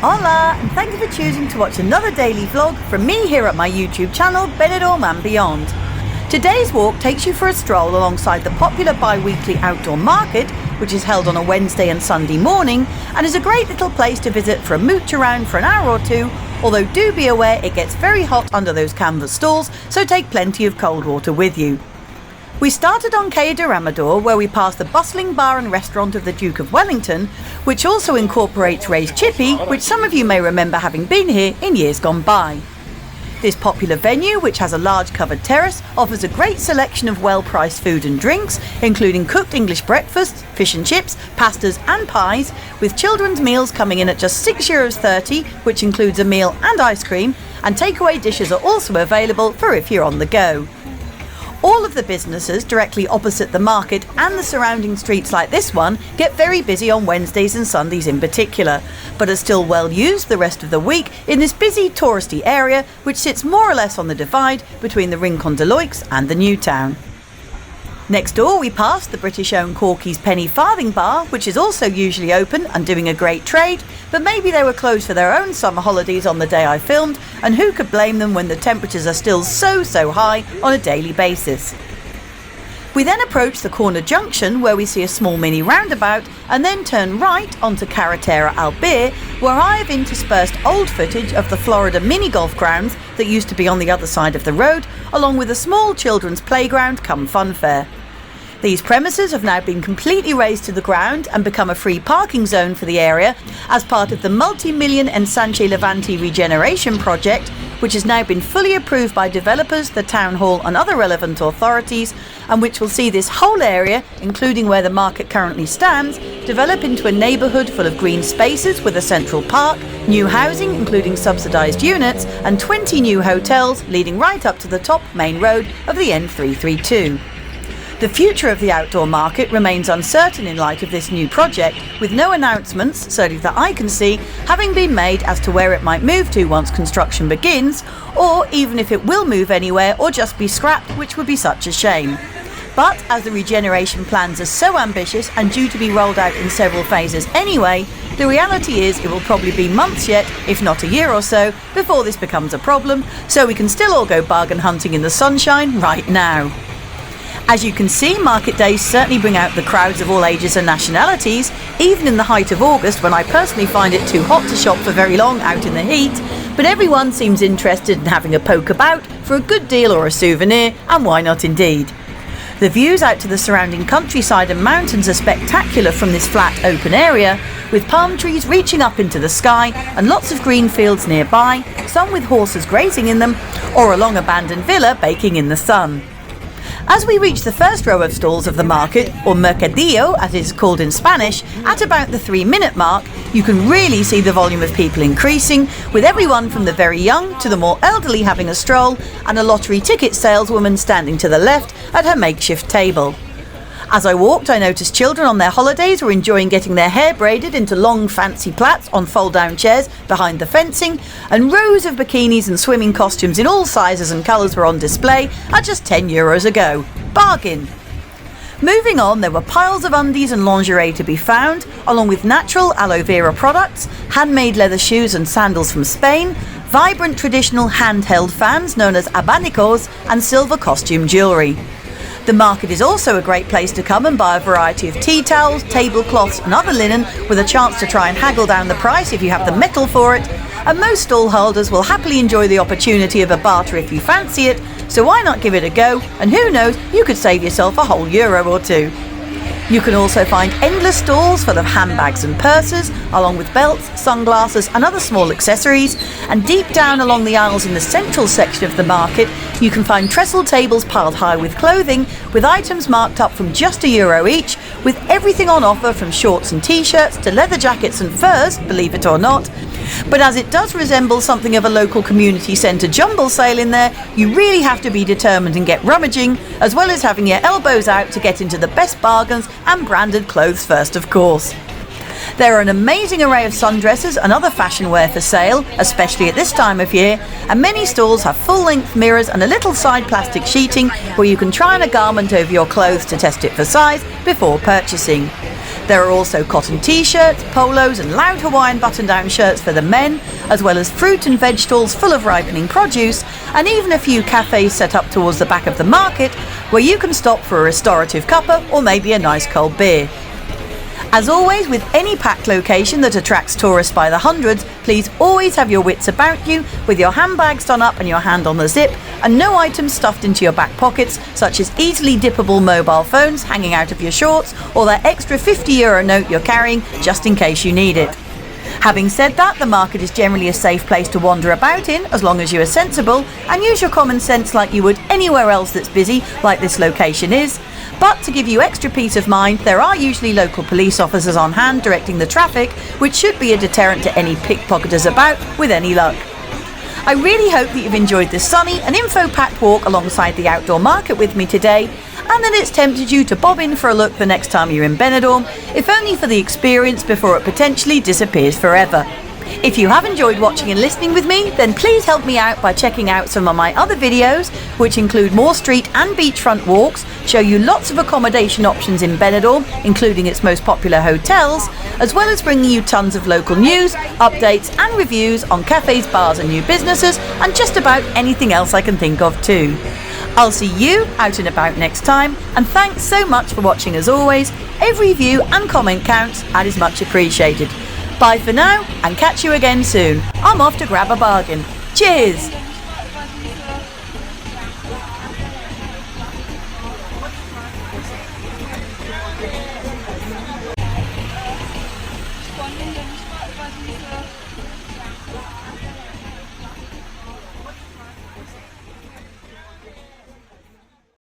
Hola, and thank you for choosing to watch another daily vlog from me here at my YouTube channel, Benidorm and beyond. Today's walk takes you for a stroll alongside the popular bi-weekly outdoor market, which is held on a Wednesday and Sunday morning, and is a great little place to visit for a mooch around for an hour or two, although do be aware it gets very hot under those canvas stalls, so take plenty of cold water with you. We started on Calle Derramador, where we passed the bustling bar and restaurant of the Duke of Wellington, which also incorporates Ray's Chippy, which some of you may remember having been here in years gone by. This popular venue, which has a large covered terrace, offers a great selection of well-priced food and drinks, including cooked English breakfasts, fish and chips, pastas and pies, with children's meals coming in at just €6.30, which includes a meal and ice cream, and takeaway dishes are also available for if you're on the go. All of the businesses directly opposite the market and the surrounding streets like this one get very busy on Wednesdays and Sundays in particular, but are still well used the rest of the week in this busy touristy area which sits more or less on the divide between the Rincon de Loix and the New Town. Next door we passed the British-owned Corky's Penny Farthing Bar, which is also usually open and doing a great trade, but maybe they were closed for their own summer holidays on the day I filmed, and who could blame them when the temperatures are still so high on a daily basis. We then approach the corner junction where we see a small mini roundabout and then turn right onto Carretera Albir, where I have interspersed old footage of the Florida MiniGolf grounds that used to be on the other side of the road, along with a small children's playground come fun fair. These premises have now been completely razed to the ground and become a free parking zone for the area as part of the multi-million Ensanche Levante regeneration project, which has now been fully approved by developers, the town hall and other relevant authorities, and which will see this whole area, including where the market currently stands, develop into a neighbourhood full of green spaces with a central park, new housing including subsidised units, and 20 new hotels leading right up to the top main road of the N332. The future of the outdoor market remains uncertain in light of this new project, with no announcements, certainly that I can see, having been made as to where it might move to once construction begins, or even if it will move anywhere or just be scrapped, which would be such a shame. But as the regeneration plans are so ambitious and due to be rolled out in several phases anyway, the reality is it will probably be months yet, if not a year or so, before this becomes a problem, so we can still all go bargain hunting in the sunshine right now. As you can see, market days certainly bring out the crowds of all ages and nationalities, even in the height of August when I personally find it too hot to shop for very long out in the heat, but everyone seems interested in having a poke about for a good deal or a souvenir, and why not indeed. The views out to the surrounding countryside and mountains are spectacular from this flat open area, with palm trees reaching up into the sky and lots of green fields nearby, some with horses grazing in them, or a long abandoned villa baking in the sun. As we reach the first row of stalls of the market, or mercadillo as it is called in Spanish, at about the 3-minute mark, you can really see the volume of people increasing, with everyone from the very young to the more elderly having a stroll, and a lottery ticket saleswoman standing to the left at her makeshift table. As I walked, I noticed children on their holidays were enjoying getting their hair braided into long fancy plaits on fold-down chairs behind the fencing, and rows of bikinis and swimming costumes in all sizes and colours were on display at just €10 a go. Bargain! Moving on, there were piles of undies and lingerie to be found, along with natural aloe vera products, handmade leather shoes and sandals from Spain, vibrant traditional handheld fans known as abanicos, and silver costume jewellery. The market is also a great place to come and buy a variety of tea towels, tablecloths and other linen, with a chance to try and haggle down the price if you have the mettle for it, and most stall holders will happily enjoy the opportunity of a barter if you fancy it, so why not give it a go, and who knows, you could save yourself a whole euro or two. You can also find endless stalls full of handbags and purses, along with belts, sunglasses and other small accessories, and deep down along the aisles in the central section of the market, you can find trestle tables piled high with clothing, with items marked up from just €1 each, with everything on offer from shorts and t-shirts to leather jackets and furs, believe it or not. But as it does resemble something of a local community centre jumble sale in there, you really have to be determined and get rummaging, as well as having your elbows out to get into the best bargains and branded clothes first, of course. There are an amazing array of sundresses and other fashion wear for sale, especially at this time of year, and many stalls have full-length mirrors and a little side plastic sheeting where you can try on a garment over your clothes to test it for size before purchasing. There are also cotton t-shirts, polos and loud Hawaiian button-down shirts for the men, as well as fruit and veg stalls full of ripening produce, and even a few cafes set up towards the back of the market where you can stop for a restorative cuppa or maybe a nice cold beer. As always, with any packed location that attracts tourists by the hundreds, please always have your wits about you, with your handbags done up and your hand on the zip, and no items stuffed into your back pockets, such as easily dippable mobile phones hanging out of your shorts, or that extra €50 note you're carrying just in case you need it. Having said that, the market is generally a safe place to wander about in, as long as you are sensible and use your common sense like you would anywhere else that's busy, like this location is. But to give you extra peace of mind, there are usually local police officers on hand directing the traffic, which should be a deterrent to any pickpocketers about, with any luck. I really hope that you've enjoyed this sunny and info-packed walk alongside the outdoor market with me today, and that it's tempted you to bob in for a look the next time you're in Benidorm, if only for the experience before it potentially disappears forever. If you have enjoyed watching and listening with me, then please help me out by checking out some of my other videos, which include more street and beachfront walks, show you lots of accommodation options in Benidorm, including its most popular hotels, as well as bringing you tons of local news, updates and reviews on cafes, bars and new businesses, and just about anything else I can think of too. I'll see you out and about next time, and thanks so much for watching as always. Every view and comment counts and is much appreciated. Bye for now, and catch you again soon. I'm off to grab a bargain. Cheers!